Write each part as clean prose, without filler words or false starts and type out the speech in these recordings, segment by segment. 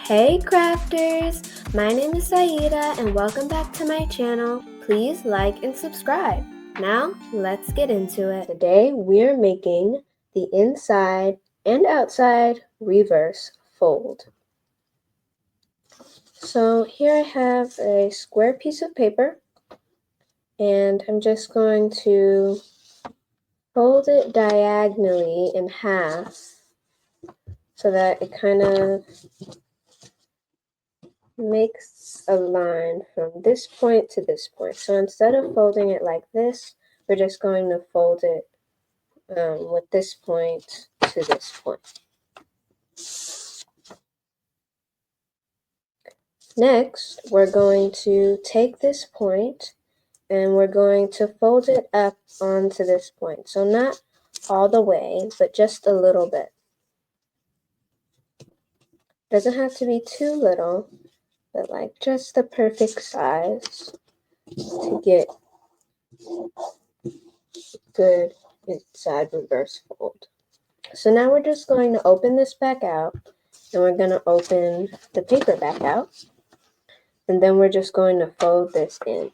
Hey crafters! My name is Saida and welcome back to my channel. Please like and subscribe. Now, let's get into it. Today, we're making the inside and outside reverse fold. So here I have a square piece of paper and I'm just going to fold it diagonally in half so that it kind of makes a line from this point to this point. So instead of folding it like this, we're just going to fold it with this point to this point. Next, we're going to take this point and we're going to fold it up onto this point. So not all the way, but just a little bit. Doesn't have to be too little, but like just the perfect size to get good inside reverse fold. So now we're just going to open this back out and we're going to open the paper back out and then we're just going to fold this in.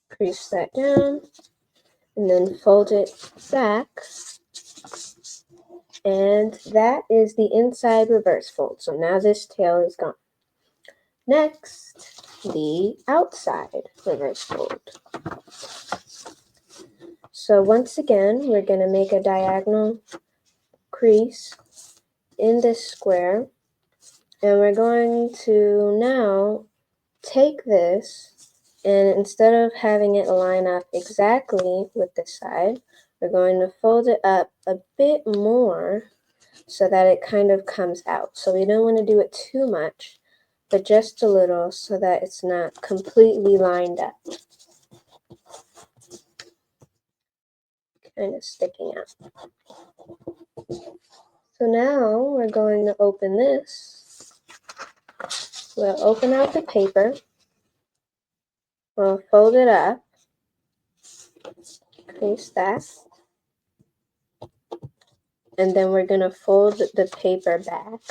Crease that down and then fold it back, and that is the inside reverse fold. So now this tail is gone. Next, the outside reverse fold. So once again, we're going to make a diagonal crease in this square, and we're going to now take this, and instead of having it line up exactly with this side, we're going to fold it up a bit more so that it kind of comes out. So we don't want to do it too much, but just a little so that it's not completely lined up. Kind of sticking out. So now we're going to open this. We'll open out the paper. We'll fold it up. Crease that. And then we're going to fold the paper back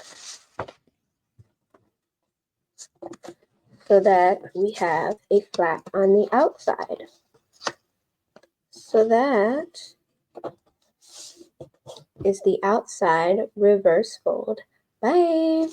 so that we have a flap on the outside. So that is the outside reverse fold. Bye!